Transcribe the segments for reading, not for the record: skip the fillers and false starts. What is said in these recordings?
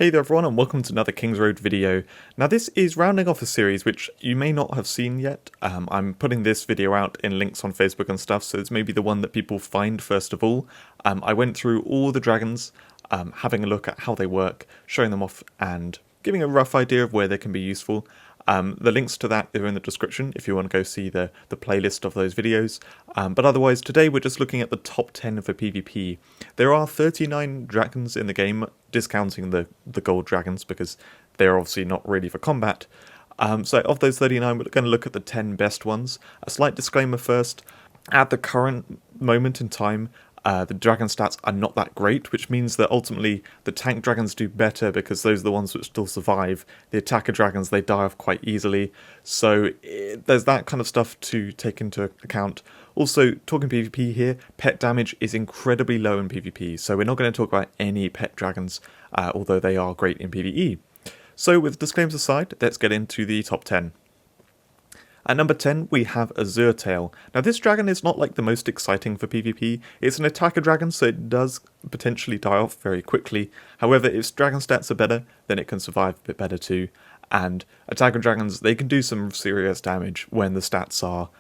Hey there everyone and welcome to another Kings Road video. Now this is rounding off a series which you may not have seen yet. I'm putting this video out in links on Facebook and stuff, so it's maybe the one that people find first of all. I went through all the dragons, having a look at how they work, showing them off and giving a rough idea of where they can be useful. The links to that are in the description if you want to go see the playlist of those videos. But otherwise, today we're just looking at the top 10 for PvP. There are 39 dragons in the game, discounting the gold dragons because they're obviously not really for combat. So of those 39, we're going to look at the 10 best ones. A slight disclaimer first, at the current moment in time, the dragon stats are not that great, which means that ultimately the tank dragons do better because those are the ones which still survive. The attacker dragons, they die off quite easily, so there's that kind of stuff to take into account. Also, talking PvP here, pet damage is incredibly low in PvP, so we're not going to talk about any pet dragons, although they are great in PvE. So with disclaimers aside, let's get into the top 10. At number 10, we have Azure Tail. Now this dragon is not like the most exciting for PvP. It's an attacker dragon, so it does potentially die off very quickly. However, if dragon stats are better, then it can survive a bit better too. And attacker dragons, they can do some serious damage when the stats are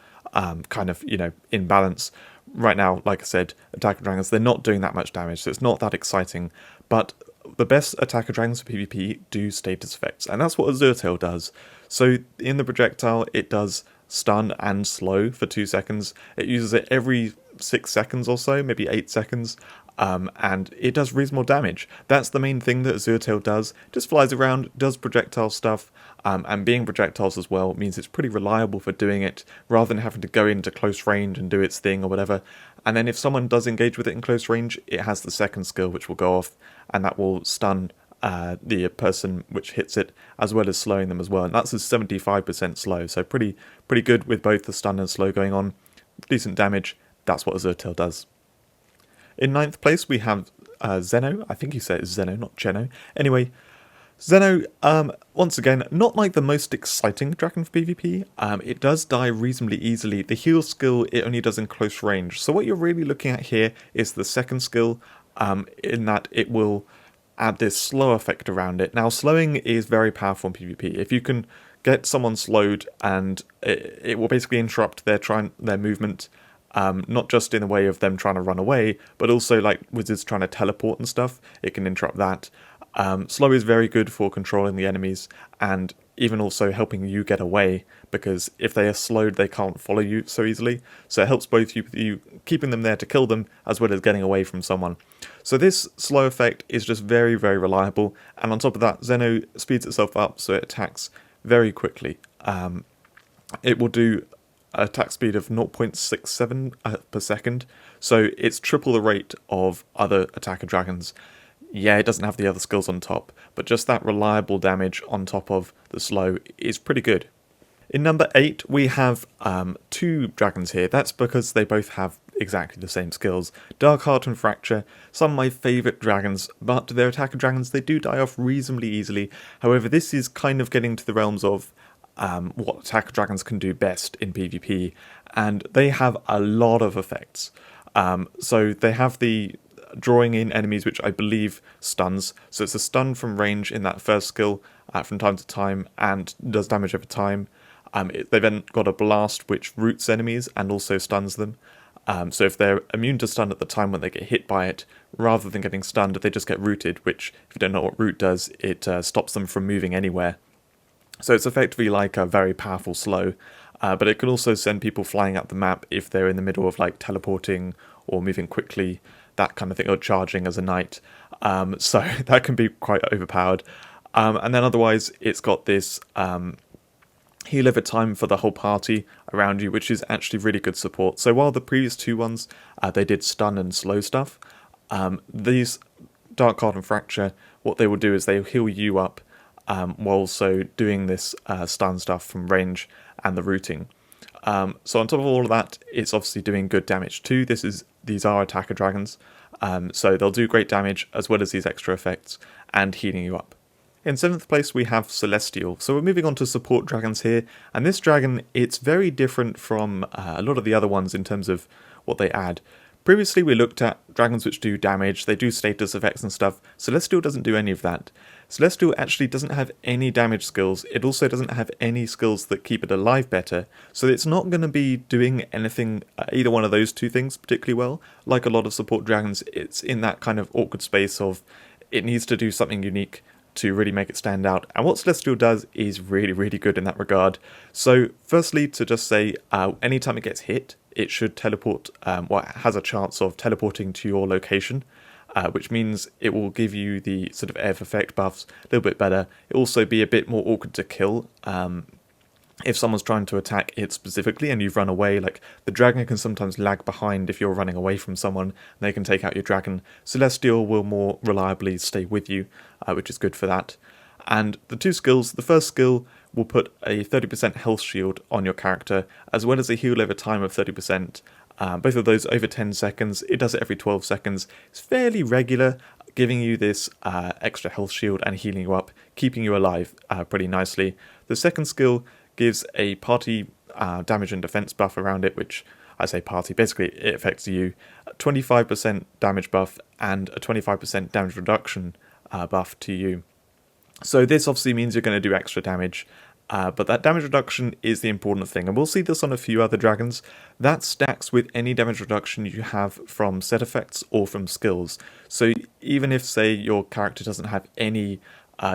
kind of, in balance. Right now, like I said, attacker dragons, they're not doing that much damage, so it's not that exciting. But the best attacker dragons for PvP do status effects, and that's what Azure Tail does. So in the projectile, it does stun and slow for 2 seconds. It uses it every 6 seconds or so, maybe 8 seconds, and it does reasonable damage. That's the main thing that Azure Tail does. It just flies around, does projectile stuff, and being projectiles as well means it's pretty reliable for doing it, rather than having to go into close range and do its thing or whatever. And then if someone does engage with it in close range, it has the second skill which will go off, and that will stun the person which hits it, as well as slowing them as well. And that's a 75% slow, so pretty good with both the stun and slow going on. Decent damage. That's what Azure Tail does. In 9th place we have Zeno. I think you say it's Zeno, not Geno. Anyway, Zeno, once again, not like the most exciting dragon for PvP. It does die reasonably easily. The heal skill, it only does in close range. So what you're really looking at here is the second skill, in that it will add this slow effect around it. Now, slowing is very powerful in PvP. If you can get someone slowed, and it will basically interrupt their movement, not just in the way of them trying to run away, but also like wizards trying to teleport and stuff, it can interrupt that. Slow is very good for controlling the enemies, and even also helping you get away, because if they are slowed, they can't follow you so easily. So it helps both you keeping them there to kill them, as well as getting away from someone. So this slow effect is just very, very reliable, and on top of that, Zeno speeds itself up so it attacks very quickly. It will do an attack speed of 0.67 per second, so it's triple the rate of other attacker dragons. Yeah, it doesn't have the other skills on top, but just that reliable damage on top of the slow is pretty good. In number 8, we have 2 dragons here. That's because they both have exactly the same skills. Darkheart and Fracture, some of my favourite dragons, but they're attacker dragons, they do die off reasonably easily. However, this is kind of getting to the realms of what attacker dragons can do best in PvP, and they have a lot of effects. So they have the drawing in enemies, which I believe stuns. So it's a stun from range in that first skill from time to time, and does damage over time. They've then got a blast which roots enemies and also stuns them. So if they're immune to stun at the time when they get hit by it, rather than getting stunned, they just get rooted, which, if you don't know what root does, it stops them from moving anywhere. So it's effectively like a very powerful slow, but it can also send people flying up the map if they're in the middle of like teleporting or moving quickly, that kind of thing, or charging as a knight. So that can be quite overpowered. And then otherwise, it's got this heal over time for the whole party around you, which is actually really good support. So while the previous 2 ones, they did stun and slow stuff, these Darkheart and Fracture, what they will do is they heal you up, while also doing this stun stuff from range and the rooting. So on top of all of that, it's obviously doing good damage too. These are attacker dragons, so they'll do great damage as well as these extra effects and healing you up. In 7th place we have Celestial. So we're moving on to support dragons here, and this dragon, it's very different from a lot of the other ones in terms of what they add. Previously we looked at dragons which do damage, they do status effects and stuff. Celestial doesn't do any of that. Celestial actually doesn't have any damage skills, it also doesn't have any skills that keep it alive better, so it's not going to be doing anything, either one of those two things particularly well. Like a lot of support dragons, it's in that kind of awkward space of it needs to do something unique to really make it stand out, and what Celestial does is really good in that regard. So firstly, to just say, anytime it gets hit, it should teleport, it has a chance of teleporting to your location, which means it will give you the sort of air effect buffs a little bit better. It'll also be a bit more awkward to kill if someone's trying to attack it specifically and you've run away. Like, the dragon can sometimes lag behind if you're running away from someone and they can take out your dragon. Celestial will more reliably stay with you, which is good for that. And the two skills, the first skill will put a 30% health shield on your character, as well as a heal over time of 30%. Both of those over 10 seconds. It does it every 12 seconds. It's fairly regular, giving you this extra health shield and healing you up, keeping you alive pretty nicely. The second skill gives a party damage and defense buff around it, which I say party, basically it affects you. 25% damage buff and a 25% damage reduction buff to you. So this obviously means you're going to do extra damage, but that damage reduction is the important thing, and we'll see this on a few other dragons. That stacks with any damage reduction you have from set effects or from skills. So even if, say, your character doesn't have any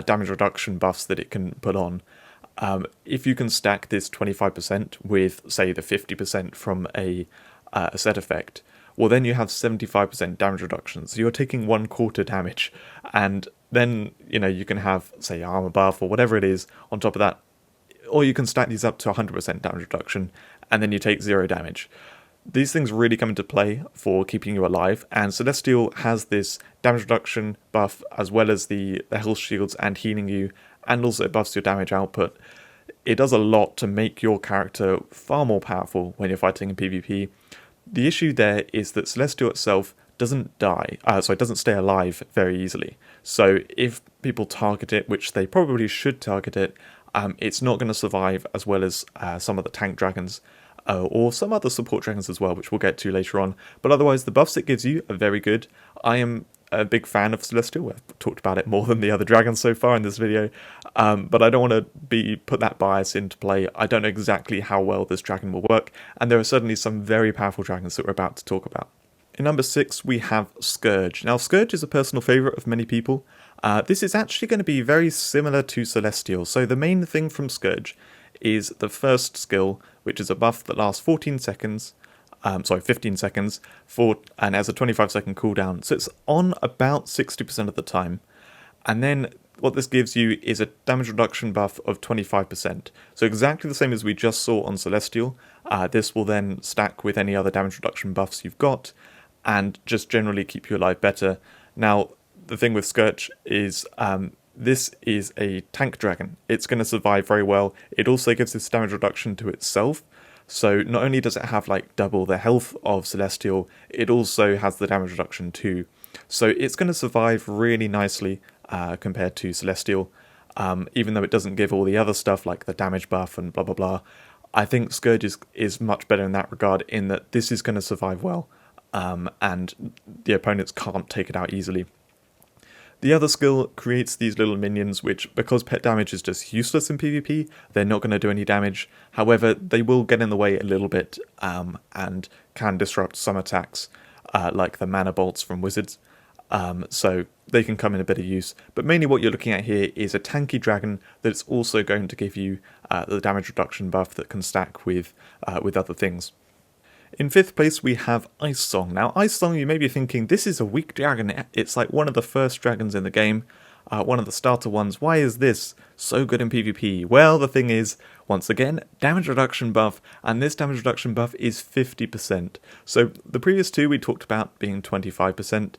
damage reduction buffs that it can put on, if you can stack this 25% with, say, the 50% from a set effect, well, then you have 75% damage reduction. So you're taking 1/4 damage, and then, you know, you can have, say, armor buff or whatever it is on top of that, or you can stack these up to 100% damage reduction, and then you take 0 damage. These things really come into play for keeping you alive, and Celestial has this damage reduction buff as well as the health shields and healing you, and also buffs your damage output. It does a lot to make your character far more powerful when you're fighting in PvP. The issue there is that Celestial itself doesn't doesn't stay alive very easily. So if people target it, which they probably should target it, it's not going to survive as well as some of the tank dragons, or some other support dragons as well, which we'll get to later on. But otherwise, the buffs it gives you are very good. I am a big fan of Celestial. I've talked about it more than the other dragons so far in this video, but I don't want to put that bias into play. I don't know exactly how well this dragon will work, and there are certainly some very powerful dragons that we're about to talk about. In number 6, we have Scourge. Now, Scourge is a personal favourite of many people. This is actually going to be very similar to Celestial. So the main thing from Scourge is the first skill, which is a buff that lasts 15 seconds, and has a 25-second cooldown. So it's on about 60% of the time. And then what this gives you is a damage reduction buff of 25%. So exactly the same as we just saw on Celestial. This will then stack with any other damage reduction buffs you've got, and just generally keep you alive better. Now, the thing with Scourge is this is a tank dragon. It's going to survive very well. It also gives this damage reduction to itself. So not only does it have like double the health of Celestial, it also has the damage reduction too. So it's going to survive really nicely compared to Celestial, even though it doesn't give all the other stuff like the damage buff and blah blah blah. I think Scourge is much better in that regard, in that this is going to survive well, and the opponents can't take it out easily. The other skill creates these little minions which, because pet damage is just useless in PvP, they're not going to do any damage. However, they will get in the way a little bit, and can disrupt some attacks, like the mana bolts from wizards. So they can come in a bit of use. But mainly what you're looking at here is a tanky dragon that's also going to give you the damage reduction buff that can stack with other things. In 5th place, we have Ice Song. Now, Ice Song, you may be thinking, this is a weak dragon. It's like one of the first dragons in the game, one of the starter ones. Why is this so good in PvP? Well, the thing is, once again, damage reduction buff, and this damage reduction buff is 50%. So the previous two we talked about being 25%,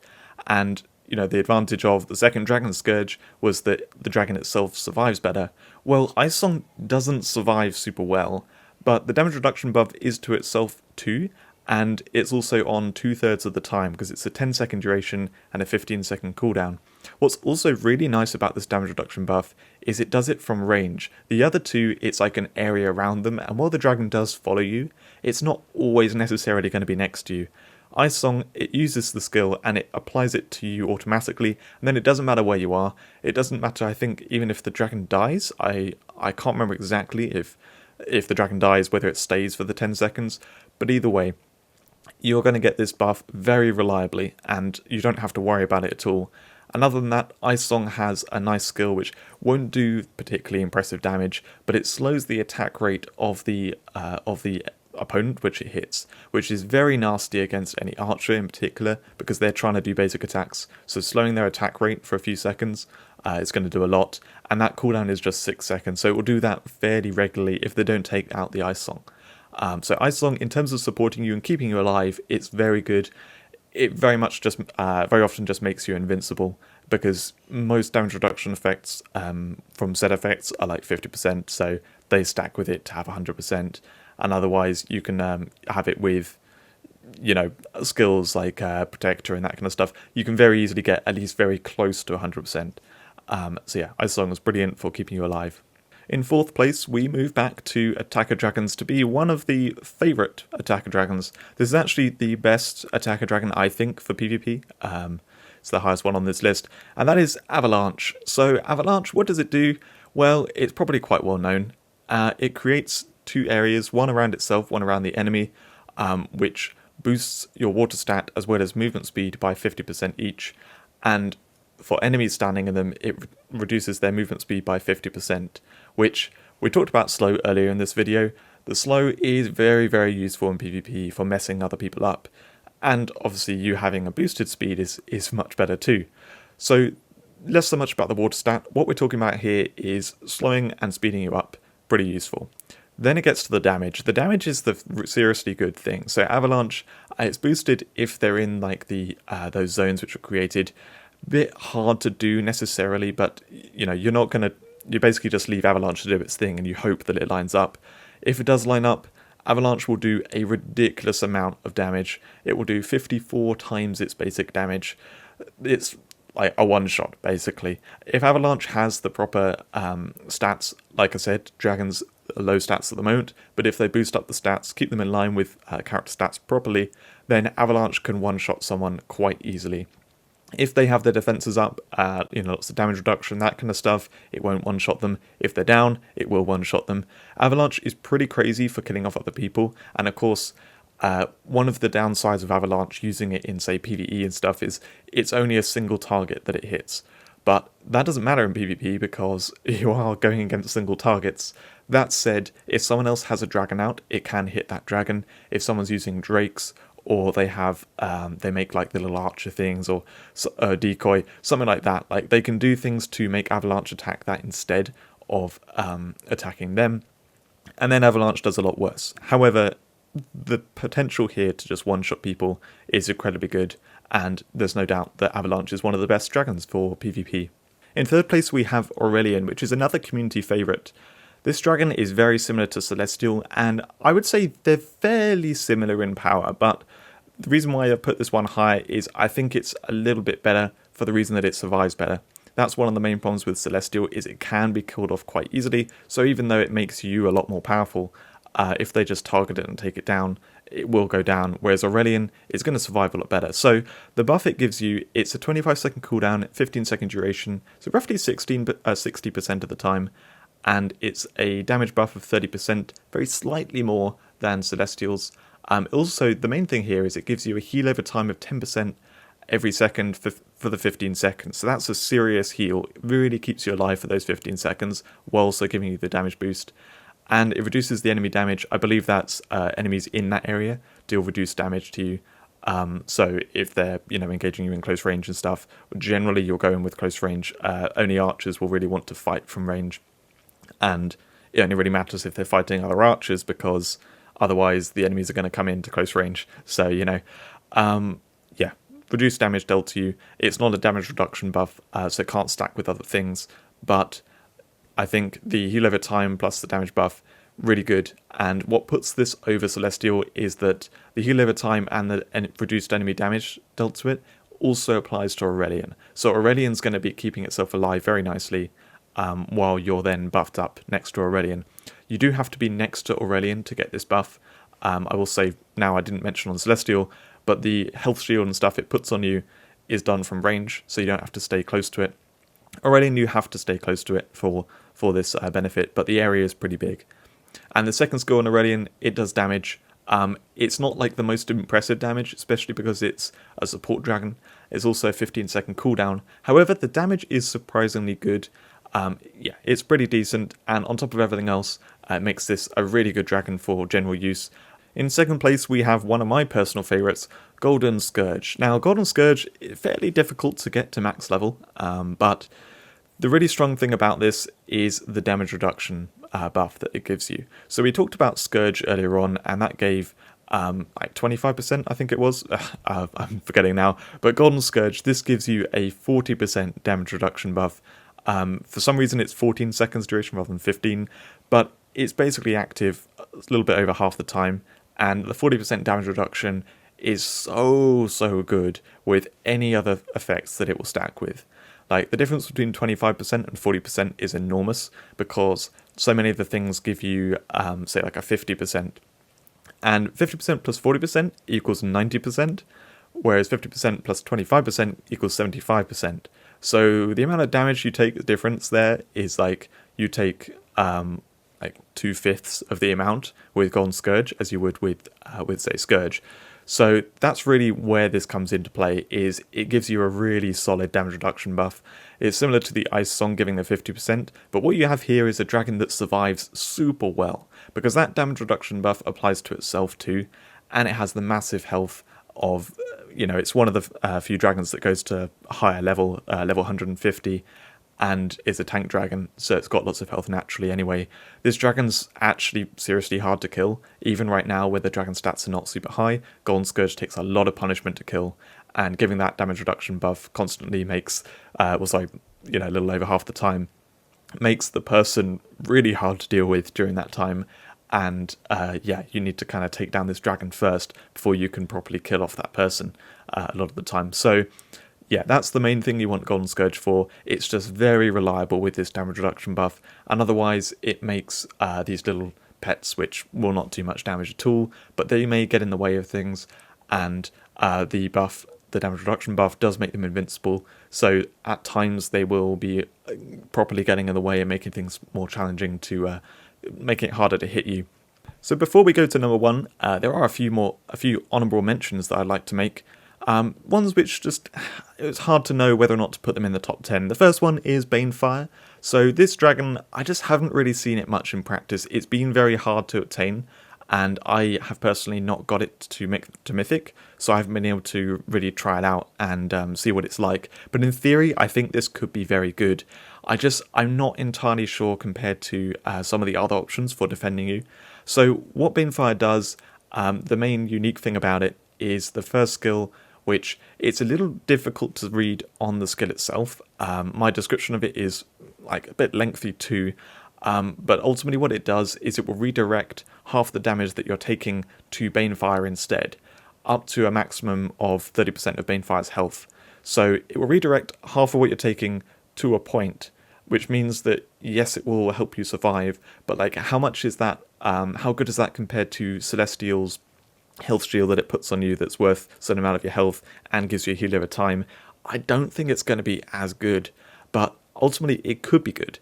and you know, the advantage of the second Dragon Scourge was that the dragon itself survives better. Well, Ice Song doesn't survive super well, but the damage reduction buff is to itself too, and it's also on 2/3 of the time because it's a 10-second duration and a 15-second cooldown. What's also really nice about this damage reduction buff is it does it from range. The other two, it's like an area around them, and while the dragon does follow you, it's not always necessarily going to be next to you. Ice Song, it uses the skill and it applies it to you automatically, and then it doesn't matter where you are. It doesn't matter, I think, even if the dragon dies. I can't remember exactly if the dragon dies, whether it stays for the 10 seconds, but either way, you're going to get this buff very reliably, and you don't have to worry about it at all. And other than that, Ice Song has a nice skill which won't do particularly impressive damage, but it slows the attack rate of the opponent which it hits, which is very nasty against any archer in particular, because they're trying to do basic attacks. So slowing their attack rate for a few seconds is going to do a lot, and that cooldown is just 6 seconds, so it will do that fairly regularly if they don't take out the Ice Song. So Ice Song, in terms of supporting you and keeping you alive, it's very good. It very often just makes you invincible, because most damage reduction effects from set effects are like 50%, so they stack with it to have 100%, and otherwise you can have it with, you know, skills like Protector and that kind of stuff. You can very easily get at least very close to 100%. So yeah, Ice Song is brilliant for keeping you alive. In fourth place, we move back to Attacker Dragons to be one of the favourite Attacker Dragons. This is actually the best Attacker Dragon, I think, for PvP. It's the highest one on this list, and that is Avalanche. So Avalanche, what does it do? Well, it's probably quite well known. It creates 2 areas, one around itself, one around the enemy, which boosts your water stat as well as movement speed by 50% each, and for enemies standing in them, it reduces their movement speed by 50%, which we talked about slow earlier in this video. The slow is very, very useful in PvP for messing other people up, and obviously you having a boosted speed is much better too. So less so much about the water stat. What we're talking about here is slowing and speeding you up, pretty useful. Then it gets to the damage. The damage is the seriously good thing. So Avalanche, it's boosted if they're in like the those zones which are created. Bit hard to do necessarily, but you know, you basically just leave Avalanche to do its thing and you hope that it lines up. If it does line up, Avalanche will do a ridiculous amount of damage. It will do 54 times its basic damage. It's like a one-shot, basically. If Avalanche has the proper stats, like I said, dragons are low stats at the moment, but if they boost up the stats, keep them in line with character stats properly, then Avalanche can one-shot someone quite easily. If they have their defenses up, lots of damage reduction, that kind of stuff, it won't one-shot them. If they're down, it will one-shot them. Avalanche is pretty crazy for killing off other people, and of course, one of the downsides of Avalanche using it in, say, PvE and stuff is it's only a single target that it hits. But that doesn't matter in PvP because you are going against single targets. That said, if someone else has a dragon out, it can hit that dragon. If someone's using drakes, or they have, they make like the little archer things, or decoy, something like that. Like they can do things to make Avalanche attack that instead of attacking them, and then Avalanche does a lot worse. However, the potential here to just one-shot people is incredibly good, and there's no doubt that Avalanche is one of the best dragons for PvP. In third place we have Aurelian, which is another community favourite. This dragon is very similar to Celestial, and I would say they're fairly similar in power, but the reason why I put this one higher is I think it's a little bit better for the reason that it survives better. That's one of the main problems with Celestial, is it can be killed off quite easily, so even though it makes you a lot more powerful, if they just target it and take it down, it will go down, whereas Aurelian is going to survive a lot better. So the buff it gives you, it's a 25-second cooldown, 15-second duration, so roughly 60% of the time, and it's a damage buff of 30%, very slightly more than Celestial's. Also, the main thing here is it gives you a heal over time of 10% every second for the 15 seconds. So that's a serious heal. It really keeps you alive for those 15 seconds, while also giving you the damage boost. And it reduces the enemy damage. I believe that's enemies in that area deal reduced damage to you. So if they're engaging you in close range and stuff, generally you're going with close range. Only archers will really want to fight from range. And it only really matters if they're fighting other archers, because otherwise the enemies are going to come into close range. So, reduced damage dealt to you. It's not a damage reduction buff, so it can't stack with other things. But I think the heal over time plus the damage buff, really good. And what puts this over Celestial is that the heal over time and the reduced enemy damage dealt to it also applies to Aurelian. So Aurelian's going to be keeping itself alive very nicely, while you're then buffed up next to Aurelian. You do have to be next to Aurelian to get this buff. I will say now, I didn't mention on Celestial, but the health shield and stuff it puts on you is done from range, so you don't have to stay close to it. Aurelian, you have to stay close to it for this benefit, but the area is pretty big. And the second skill on Aurelian, it does damage. It's not like the most impressive damage, especially because it's a support dragon. It's also a 15-second cooldown. However, the damage is surprisingly good. Yeah, it's pretty decent, and on top of everything else, it makes this a really good dragon for general use. In second place, we have one of my personal favourites, Golden Scourge. Now, Golden Scourge is fairly difficult to get to max level, but the really strong thing about this is the damage reduction buff that it gives you. So we talked about Scourge earlier on, and that gave like 25%, I think it was. I'm forgetting now. But Golden Scourge, this gives you a 40% damage reduction buff. For some reason, it's 14 seconds duration rather than 15, but it's basically active a little bit over half the time. And the 40% damage reduction is so good with any other effects that it will stack with. Like, the difference between 25% and 40% is enormous, because so many of the things give you, say, like a 50%. And 50% plus 40% equals 90%, whereas 50% plus 25% equals 75%. So the amount of damage you take, the difference there is like, you take like 2/5 of the amount with Golden Scourge as you would with say Scourge. So that's really where this comes into play, is it gives you a really solid damage reduction buff. It's similar to the Ice Song giving the 50%, but what you have here is a dragon that survives super well, because that damage reduction buff applies to itself too, and it has the massive health of, you know, it's one of the few dragons that goes to a higher level, level 150, and is a tank dragon, so it's got lots of health naturally anyway. This dragon's actually seriously hard to kill. Even right now, where the dragon stats are not super high, Golden Scourge takes a lot of punishment to kill, and giving that damage reduction buff constantly makes, a little over half the time, makes the person really hard to deal with during that time. And yeah, you need to kind of take down this dragon first before you can properly kill off that person a lot of the time. So yeah, that's the main thing you want Golden Scourge for. It's just very reliable with this damage reduction buff, and otherwise it makes these little pets which will not do much damage at all, but they may get in the way of things, and the damage reduction buff does make them invincible, so at times they will be properly getting in the way and making things more challenging, to making it harder to hit you. So before we go to number one, there are a few honourable mentions that I'd like to make. Ones which it's hard to know whether or not to put them in the top 10. The first one is Banefire. So this dragon, I just haven't really seen it much in practice. It's been very hard to obtain, and I have personally not got it to Mythic, so I haven't been able to really try it out and see what it's like. But in theory, I think this could be very good. I'm not entirely sure compared to some of the other options for defending you. So what Banefire does, the main unique thing about it is the first skill, which it's a little difficult to read on the skill itself. My description of it is like a bit lengthy too, but ultimately what it does is it will redirect half the damage that you're taking to Banefire instead, up to a maximum of 30% of Banefire's health. So it will redirect half of what you're taking to a point, which means that yes, it will help you survive, but like, how much is that? How good is that compared to Celestial's health shield that it puts on you that's worth a certain amount of your health and gives you a heal over time? I don't think it's going to be as good, but ultimately it could be good.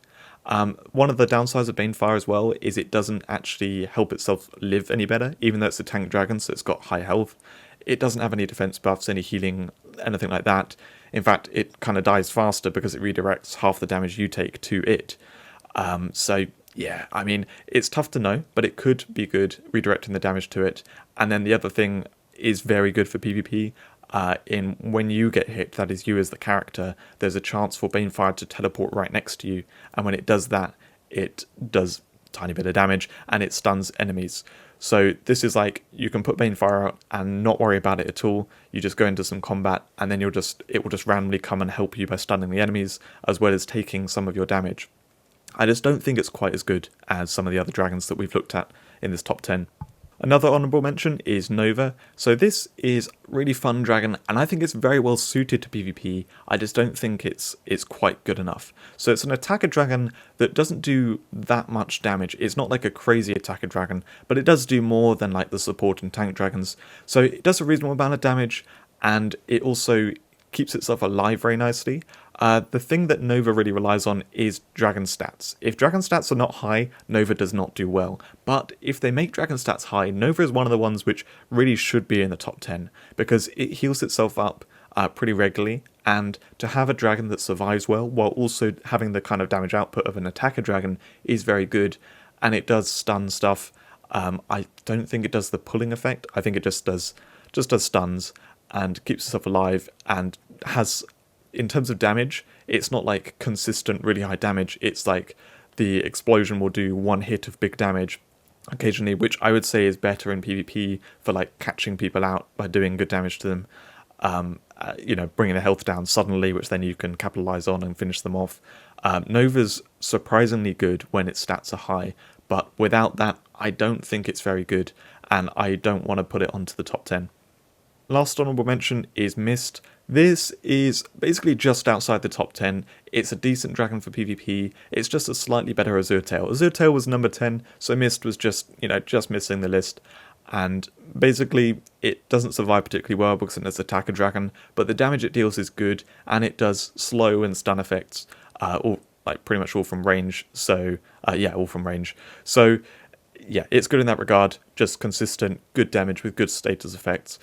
One of the downsides of Banefire as well is it doesn't actually help itself live any better, even though it's a tank dragon, so it's got high health. It doesn't have any defense buffs, any healing, anything like that. In fact, it kind of dies faster because it redirects half the damage you take to it. So yeah, I mean, it's tough to know, but it could be good redirecting the damage to it. And then the other thing is very good for PvP. In when you get hit, that is you as the character, there's a chance for Banefire to teleport right next to you, and when it does that, it does a tiny bit of damage and it stuns enemies. So this is like, you can put Banefire out and not worry about it at all. You just go into some combat, and then it will just randomly come and help you by stunning the enemies, as well as taking some of your damage. I just don't think it's quite as good as some of the other dragons that we've looked at in this top 10. Another honourable mention is Nova. So this is really fun dragon, and I think it's very well suited to PvP. I just don't think it's quite good enough. So it's an attacker dragon that doesn't do that much damage. It's not like a crazy attacker dragon, but it does do more than like the support and tank dragons. So it does a reasonable amount of damage, and it also keeps itself alive very nicely. The thing that Nova really relies on is dragon stats. If dragon stats are not high, Nova does not do well. But if they make dragon stats high, Nova is one of the ones which really should be in the top 10, because it heals itself up pretty regularly, and to have a dragon that survives well while also having the kind of damage output of an attacker dragon is very good, and it does stun stuff. I don't think it does the pulling effect. I think it just does stuns and keeps itself alive, and has, in terms of damage, it's not like consistent really high damage. It's like the explosion will do one hit of big damage occasionally, which I would say is better in PvP for like catching people out by doing good damage to them. Bringing their health down suddenly, which then you can capitalize on and finish them off. Nova's surprisingly good when its stats are high, but without that, I don't think it's very good, and I don't want to put it onto the top 10. Last honourable mention is Mist. This is basically just outside the top 10. It's a decent dragon for PvP. It's just a slightly better Azure Tail. Azure Tail was number 10, so Mist was just missing the list. And basically, it doesn't survive particularly well because it's an attacker dragon, but the damage it deals is good, and it does slow and stun effects, pretty much all from range. So, all from range. So, yeah, it's good in that regard. Just consistent, good damage with good status effects.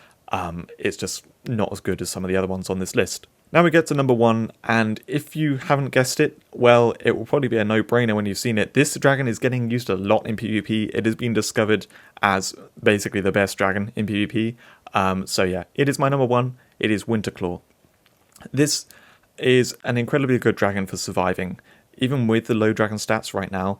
It's just not as good as some of the other ones on this list. Now we get to number 1, and if you haven't guessed it, well, it will probably be a no-brainer when you've seen it. This dragon is getting used a lot in PvP. It has been discovered as basically the best dragon in PvP. So yeah, it is my number 1. It is Winterclaw. This is an incredibly good dragon for surviving. Even with the low dragon stats right now,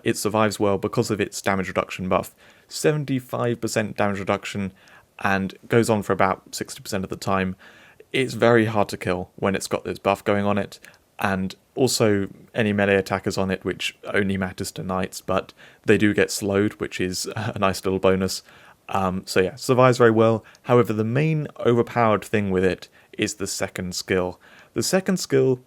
it survives well because of its damage reduction buff. 75% damage reduction, and goes on for about 60% of the time. It's very hard to kill when it's got this buff going on it, and also any melee attackers on it, which only matters to knights, but they do get slowed, which is a nice little bonus. So yeah, survives very well. However, the main overpowered thing with it is the second skill. The second skill,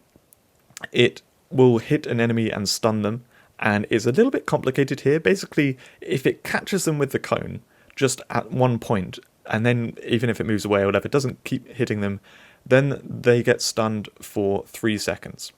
it will hit an enemy and stun them, and is a little bit complicated here. Basically, if it catches them with the cone, just at one point, and then even if it moves away or whatever, it doesn't keep hitting them, then they get stunned for 3 seconds.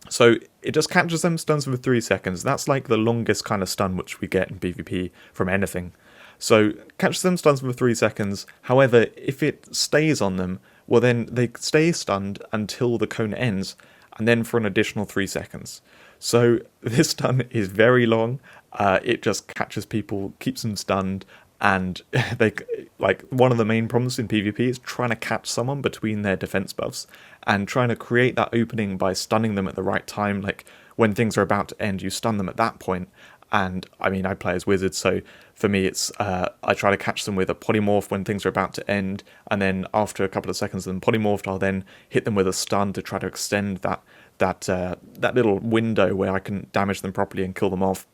So it just catches them, stuns them for 3 seconds. That's like the longest kind of stun which we get in PvP from anything. So catches them, stuns them for 3 seconds. However, if it stays on them, well then they stay stunned until the cone ends, and then for an additional 3 seconds. So this stun is very long. It just catches people, keeps them stunned, and they, like, one of the main problems in PvP is trying to catch someone between their defense buffs and trying to create that opening by stunning them at the right time. Like when things are about to end, you stun them at that point. And I mean, I play as wizards, so for me it's I try to catch them with a polymorph when things are about to end, and then after a couple of seconds of them polymorphed, I'll then hit them with a stun to try to extend that little window where I can damage them properly and kill them off.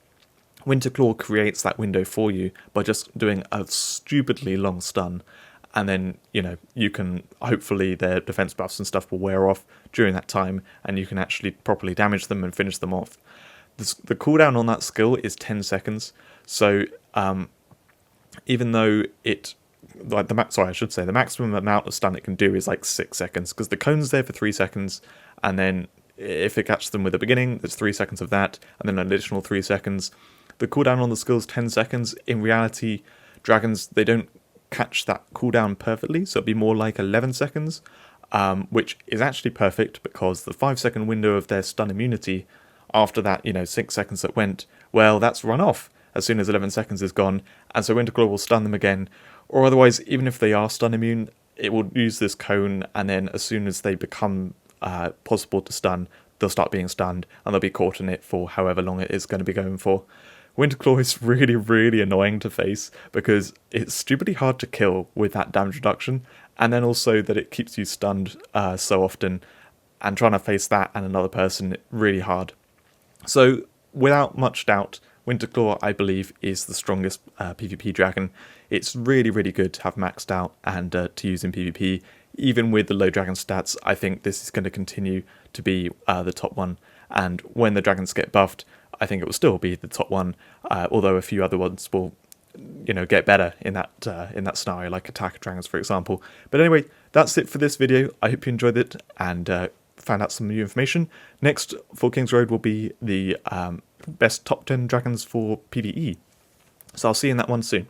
Winterclaw creates that window for you by just doing a stupidly long stun, and then, you can, hopefully their defense buffs and stuff will wear off during that time, and you can actually properly damage them and finish them off. The cooldown on that skill is 10 seconds, so even though the maximum amount of stun it can do is like 6 seconds, because the cone's there for 3 seconds, and then if it catches them with the beginning, there's 3 seconds of that, and then an additional 3 seconds. The cooldown on the skill is 10 seconds. In reality, dragons, they don't catch that cooldown perfectly, so it'd be more like 11 seconds, which is actually perfect because the 5-second window of their stun immunity, after that, 6 seconds that went, well, that's run off as soon as 11 seconds is gone, and so Winterclaw will stun them again, or otherwise, even if they are stun immune, it will use this cone, and then as soon as they become possible to stun, they'll start being stunned, and they'll be caught in it for however long it is going to be going for. Winterclaw is really, really annoying to face because it's stupidly hard to kill with that damage reduction, and then also that it keeps you stunned so often, and trying to face that and another person really hard. So without much doubt, Winterclaw, I believe, is the strongest PvP dragon. It's really, really good to have maxed out and to use in PvP. Even with the low dragon stats, I think this is going to continue to be the top one. And when the dragons get buffed, I think it will still be the top one, although a few other ones will, get better in that scenario, like attacker dragons, for example. But anyway, that's it for this video. I hope you enjoyed it and found out some new information. Next for King's Road will be the best top 10 dragons for PvE. So I'll see you in that one soon.